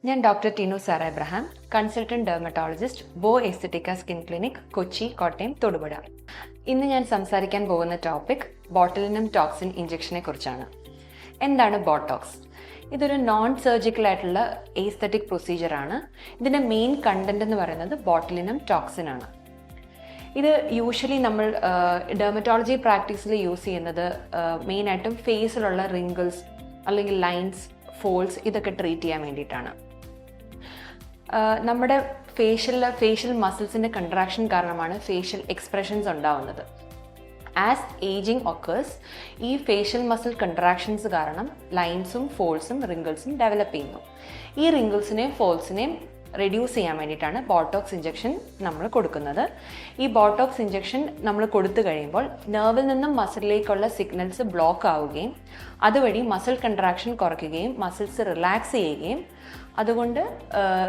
ഞാൻ doctor Tinu sir Abraham, consultant dermatologist, ബോ എസ്തെറ്റിക്ക skin clinic, Kochi, Kottayam, Thodupuzha. ഇന്ന് ഞാൻ സംസാരിക്കാൻ പോകുന്ന ടോപ്പിക് ബോട്ടുലിനം ടോക്സിൻ ഇഞ്ചക്ഷനെ കുറിച്ചാണ്. എന്താണ് ബോട്ടോക്സ്? ഇതൊരു നോൺ സർജിക്കൽ ആയിട്ടുള്ള എസ്തെറ്റിക് പ്രൊസീജിയറാണ്. ഇതിൻ്റെ മെയിൻ കണ്ടന്റ് എന്ന് പറയുന്നത് ബോട്ടുലിനം ടോക്സിൻ ആണ്. ഇത് യൂഷ്വലി നമ്മൾ ഡെർമറ്റോളജി പ്രാക്ടീസിൽ യൂസ് ചെയ്യുന്നത് മെയിനായിട്ടും ഫേസിലുള്ള റിങ്കിൾസ് അല്ലെങ്കിൽ ലൈൻസ്, ഫോൾസ് ഇതൊക്കെ ട്രീറ്റ് ചെയ്യാൻ വേണ്ടിയിട്ടാണ്. നമ്മുടെ ഫേഷ്യൽ മസിൽസിൻ്റെ കൺട്രാക്ഷൻ കാരണമാണ് ഫേഷ്യൽ എക്സ്പ്രഷൻസ് ഉണ്ടാവുന്നത്. ആസ് ഏജിങ് ഒക്കേഴ്സ്, ഈ ഫേഷ്യൽ മസിൽ കൺട്രാക്ഷൻസ് കാരണം ലൈൻസും ഫോൾസും റിങ്കിൾസും ഡെവലപ്പ് ചെയ്യുന്നു. ഈ റിങ്കിൾസിനെയും ഫോൾസിനെയും റെഡ്യൂസ് ചെയ്യാൻ വേണ്ടിയിട്ടാണ് ബോട്ടോക്സ് ഇഞ്ചക്ഷൻ നമ്മൾ കൊടുക്കുന്നത്. ഈ ബോട്ടോക്സ് ഇഞ്ചക്ഷൻ നമ്മൾ കൊടുത്തു കഴിയുമ്പോൾ നെർവിൽ നിന്നും മസിലിലേക്കുള്ള സിഗ്നൽസ് ബ്ലോക്ക് ആവുകയും അതുവഴി മസിൽ കൺട്രാക്ഷൻ കുറയ്ക്കുകയും മസിൽസ് റിലാക്സ് ചെയ്യുകയും അതുകൊണ്ട്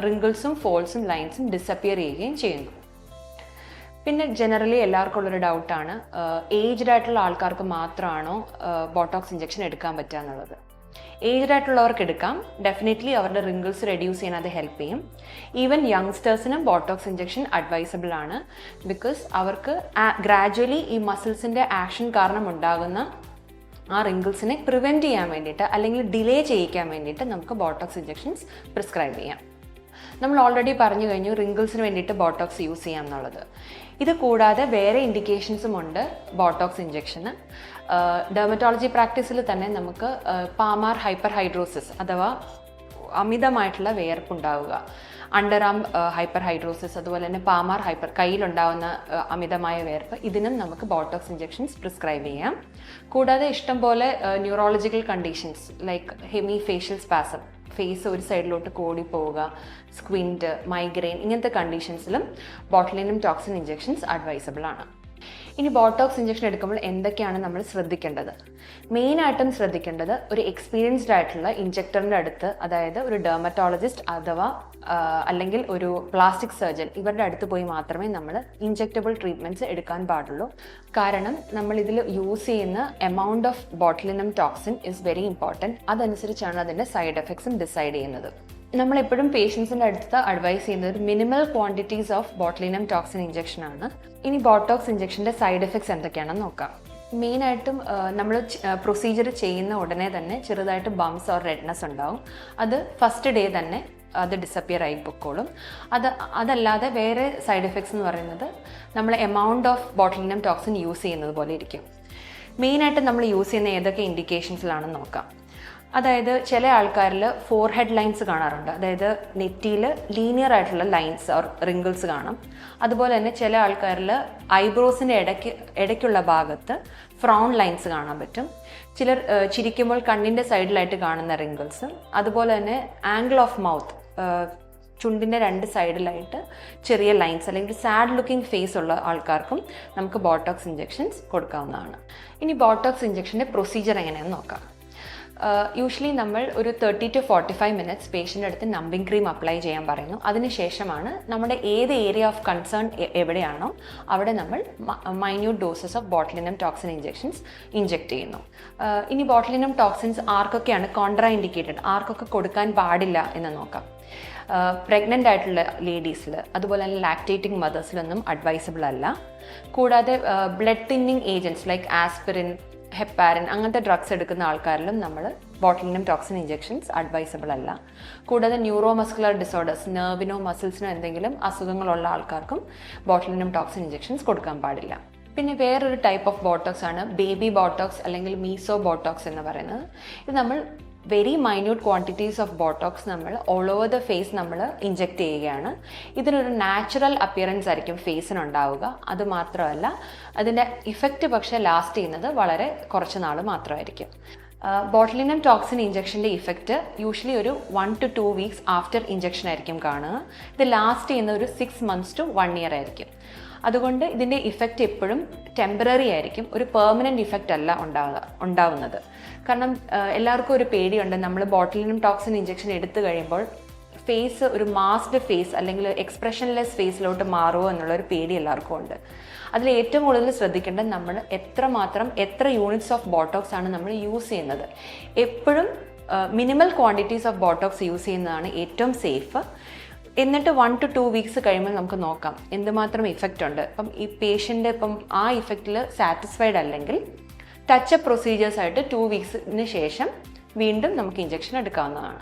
റിങ്കിൾസും ഫോൾസും ലൈൻസും ഡിസപ്പിയർ ചെയ്യുകയും ചെയ്യുന്നു. പിന്നെ ജനറലി എല്ലാവർക്കും ഉള്ളൊരു ഡൗട്ടാണ്, ഏജ്ഡ് ആയിട്ടുള്ള ആൾക്കാർക്ക് മാത്രമാണോ ബോട്ടോക്സ് ഇഞ്ചക്ഷൻ എടുക്കാൻ പറ്റുക എന്നുള്ളത്. ഏജ്ഡ് ആയിട്ടുള്ളവർക്ക് എടുക്കാം. ഡെഫിനറ്റ്ലി അവരുടെ റിങ്കിൾസ് റെഡ്യൂസ് ചെയ്യാൻ അത് ഹെൽപ്പ് ചെയ്യും. ഈവൻ യങ്സ്റ്റേഴ്സിനും ബോട്ടോക്സ് ഇഞ്ചക്ഷൻ അഡ്വൈസബിൾ ആണ്. ബിക്കോസ് അവർക്ക് ഗ്രാജ്വലി ഈ മസിൽസിൻ്റെ ആക്ഷൻ കാരണം ഉണ്ടാകുന്ന ആ റിങ്കിൾസിനെ പ്രിവെൻറ്റ് ചെയ്യാൻ വേണ്ടിയിട്ട് അല്ലെങ്കിൽ ഡിലേ ചെയ്യിക്കാൻ വേണ്ടിയിട്ട് നമുക്ക് ബോട്ടോക്സ് ഇഞ്ചക്ഷൻസ് പ്രിസ്ക്രൈബ് ചെയ്യാം. നമ്മൾ ഓൾറെഡി പറഞ്ഞു കഴിഞ്ഞു റിങ്കിൾസിന് വേണ്ടിയിട്ട് ബോട്ടോക്സ് യൂസ് ചെയ്യാം എന്നുള്ളത്. ഇത് കൂടാതെ വേറെ ഇൻഡിക്കേഷൻസും ഉണ്ട് ബോട്ടോക്സ് ഇഞ്ചക്ഷന്. ഡെർമറ്റോളജി പ്രാക്ടീസിൽ തന്നെ നമുക്ക് പാമാർ ഹൈപ്പർ ഹൈഡ്രോസിസ് അഥവാ അമിതമായിട്ടുള്ള വിയർപ്പുണ്ടാവുക, അണ്ടർ ആം ഹൈപ്പർ ഹൈഡ്രോസിസ്, അതുപോലെ തന്നെ പാമാർ ഹൈപ്പർ കയ്യിലുണ്ടാവുന്ന അമിതമായ വിയർപ്പ്, ഇതിനും നമുക്ക് ബോട്ടോക്സ് ഇഞ്ചക്ഷൻസ് പ്രിസ്ക്രൈബ് ചെയ്യാം. കൂടാതെ ഇഷ്ടംപോലെ neurological conditions like hemi facial spasm, face ഒരു സൈഡിലോട്ട് കോടിപ്പോവുക, സ്ക്വിൻറ്റ്, മൈഗ്രെയിൻ, ഇങ്ങനത്തെ കണ്ടീഷൻസിലും ബോട്ടുലിനം ടോക്സിൻ ഇഞ്ചക്ഷൻസ് അഡ്വൈസബിൾ ആണ്. ഇനി ബോട്ടോക്സ് ഇഞ്ചക്ഷൻ എടുക്കുമ്പോൾ എന്തൊക്കെയാണ് നമ്മൾ ശ്രദ്ധിക്കേണ്ടത്? മെയിനായിട്ടും ശ്രദ്ധിക്കേണ്ടത് ഒരു എക്സ്പീരിയൻസ്ഡ് ആയിട്ടുള്ള ഇഞ്ചക്ടറിൻ്റെ അടുത്ത്, അതായത് ഒരു ഡെർമറ്റോളജിസ്റ്റ് അഥവാ അല്ലെങ്കിൽ ഒരു പ്ലാസ്റ്റിക് സർജൻ, ഇവരുടെ അടുത്ത് പോയി മാത്രമേ നമ്മൾ ഇഞ്ചക്റ്റബിൾ ട്രീറ്റ്മെൻറ്റ്സ് എടുക്കാൻ പാടുള്ളൂ. കാരണം നമ്മൾ ഇതിൽ യൂസ് ചെയ്യുന്ന amount of botulinum toxin is very important. അതനുസരിച്ചാണ് അതിൻ്റെ സൈഡ് എഫക്ട്സും ഡിസൈഡ് ചെയ്യുന്നത്. നമ്മളെപ്പോഴും പേഷ്യൻസിൻ്റെ അടുത്ത് അഡ്വൈസ് ചെയ്യുന്നത് minimal quantities of botulinum toxin injection ആണ്. ഇനി ബോട്ടോക്സ് ഇഞ്ചക്ഷൻ്റെ സൈഡ് എഫക്ട്സ് എന്തൊക്കെയാണെന്ന് നോക്കാം. മെയിനായിട്ടും നമ്മൾ പ്രൊസീജിയർ ചെയ്യുന്ന ഉടനെ തന്നെ ചെറുതായിട്ട് ബംസ് ഓർ റെഡ്നെസ് ഉണ്ടാവും. അത് ഫസ്റ്റ് ഡേ തന്നെ അത് ഡിസപ്പിയർ ആയി പൊക്കോളും. അതല്ലാതെ വേറെ സൈഡ് എഫക്ട്സ് എന്ന് പറയുന്നത് നമ്മൾ amount of botulinum toxin use ചെയ്യുന്നത് പോലെ ഇരിക്കും. മെയിനായിട്ട് നമ്മൾ യൂസ് ചെയ്യുന്ന ഏതൊക്കെ ഇൻഡിക്കേഷൻസിലാണെന്ന് നോക്കാം. അതായത് ചില ആൾക്കാരിൽ ഫോർഹെഡ് ലൈൻസ് കാണാറുണ്ട്, അതായത് നെറ്റിയിൽ ലീനിയർ ആയിട്ടുള്ള ലൈൻസ് ഓർ റിങ്കിൾസ് കാണാം. അതുപോലെ തന്നെ ചില ആൾക്കാരിൽ ഐബ്രോസിൻ്റെ ഇടയ്ക്കുള്ള ഭാഗത്ത് ഫ്രൗൺ ലൈൻസ് കാണാൻ പറ്റും. ചിലർ ചിരിക്കുമ്പോൾ കണ്ണിൻ്റെ സൈഡിലായിട്ട് കാണുന്ന റിങ്കിൾസ്. അതുപോലെ തന്നെ ആംഗിൾ ഓഫ് മൗത്ത്, ചുണ്ടിൻ്റെ രണ്ട് സൈഡിലായിട്ട് ചെറിയ ലൈൻസ് അല്ലെങ്കിൽ സാഡ് ലുക്കിംഗ് ഫേസ് ഉള്ള ആൾക്കാർക്കും നമുക്ക് ബോട്ടോക്സ് ഇഞ്ചക്ഷൻസ് കൊടുക്കാവുന്നതാണ്. ഇനി ബോട്ടോക്സ് ഇഞ്ചക്ഷൻ്റെ പ്രൊസീജിയർ എങ്ങനെയാണെന്ന് നോക്കാം. യൂഷ്വലി നമ്മൾ ഒരു 30 to 45 മിനിറ്റ്സ് പേഷ്യൻ്റെ അടുത്ത് നമ്പിങ് ക്രീം അപ്ലൈ ചെയ്യാൻ പറയുന്നു. അതിനുശേഷമാണ് നമ്മുടെ ഏത് ഏരിയ ഓഫ് കൺസേൺ എവിടെയാണോ അവിടെ നമ്മൾ minute doses of botulinum toxin injections inject ചെയ്യുന്നു. ഇനി ബോട്ടുലിനം ടോക്സിൻസ് ആർക്കൊക്കെയാണ് കോൺട്രാ ഇൻഡിക്കേറ്റഡ്, ആർക്കൊക്കെ കൊടുക്കാൻ പാടില്ല എന്ന് നോക്കാം. പ്രഗ്നൻ്റ് ആയിട്ടുള്ള ലേഡീസിൽ, അതുപോലെ തന്നെ ലാക്ടേറ്റിംഗ് മദേഴ്സിലൊന്നും അഡ്വൈസബിൾ അല്ല. കൂടാതെ blood thinning agents like aspirin, heparin അങ്ങനത്തെ ഡ്രഗ്സ് എടുക്കുന്ന ആൾക്കാരിലും നമ്മൾ ബോട്ടുലിനം ടോക്സിൻ ഇഞ്ചക്ഷൻസ് അഡ്വൈസബിൾ അല്ല. കൂടാതെ ന്യൂറോ മസ്കുലർ ഡിസോർഡേഴ്സ്, നെർവിനോ മസിൽസിനോ എന്തെങ്കിലും അസുഖങ്ങളുള്ള ആൾക്കാർക്കും ബോട്ടുലിനം ടോക്സിൻ ഇഞ്ചക്ഷൻസ് കൊടുക്കാൻ പാടില്ല. പിന്നെ വേറൊരു ടൈപ്പ് ഓഫ് ബോട്ടോക്സ് ആണ് ബേബി ബോട്ടോക്സ് അല്ലെങ്കിൽ മീസോ ബോട്ടോക്സ് എന്ന് പറയുന്നത്. ഇത് നമ്മൾ very minute quantities of Botox നമ്മൾ ഓൾ ഓവർ ദ ഫേസ് നമ്മൾ ഇഞ്ചെക്ട് ചെയ്യുകയാണ്. ഇതിനൊരു നാച്ചുറൽ അപ്പിയറൻസ് ആയിരിക്കും ഫേസിനുണ്ടാവുക. അതുമാത്രമല്ല അതിൻ്റെ ഇഫക്റ്റ് പക്ഷേ ലാസ്റ്റ് ചെയ്യുന്നത് വളരെ കുറച്ച് നാൾ മാത്രമായിരിക്കും. ബോട്ടുലിനം ടോക്സിൻ ഇഞ്ചക്ഷൻ്റെ ഇഫക്റ്റ് യൂഷ്വലി ഒരു 1 to 2 വീക്സ് ആഫ്റ്റർ ഇഞ്ചക്ഷൻ ആയിരിക്കും കാണുക. ഇത് ലാസ്റ്റ് ചെയ്യുന്ന ഒരു 6 months to 1 year ആയിരിക്കും. അതുകൊണ്ട് ഇതിൻ്റെ ഇഫക്റ്റ് എപ്പോഴും ടെമ്പററി ആയിരിക്കും, ഒരു പെർമനൻറ്റ് ഇഫക്റ്റ് അല്ല ഉണ്ടാവുന്നത്. കാരണം എല്ലാവർക്കും ഒരു പേടിയുണ്ട്, നമ്മൾ ബോട്ടുലിനം ടോക്സിൻ ഇഞ്ചക്ഷൻ എടുത്തു കഴിയുമ്പോൾ ഫേസ് ഒരു മാസ്ക്ഡ് ഫേസ് അല്ലെങ്കിൽ എക്സ്പ്രഷൻലെസ് ഫേസിലോട്ട് മാറുമോ എന്നുള്ളൊരു പേടി എല്ലാവർക്കും ഉണ്ട്. അതിൽ ഏറ്റവും കൂടുതൽ ശ്രദ്ധിക്കേണ്ടത് നമ്മൾ എത്ര യൂണിറ്റ്സ് ഓഫ് ബോട്ടോക്സ് ആണ് നമ്മൾ യൂസ് ചെയ്യുന്നത്. എപ്പോഴും minimal quantities of Botox use ചെയ്യുന്നതാണ് ഏറ്റവും സേഫ്. എന്നിട്ട് 1 to 2 വീക്സ് കഴിയുമ്പോൾ നമുക്ക് നോക്കാം എന്തുമാത്രം ഇഫക്റ്റ് ഉണ്ട്. ഇപ്പം ഈ പേഷ്യൻ്റ് ഇപ്പം ആ ഇഫക്റ്റിൽ സാറ്റിസ്ഫൈഡ് അല്ലെങ്കിൽ ടച്ചപ്പ് പ്രൊസീജിയേഴ്സായിട്ട് 2 വീക്സിന് ശേഷം വീണ്ടും നമുക്ക് ഇഞ്ചക്ഷൻ എടുക്കാവുന്നതാണ്.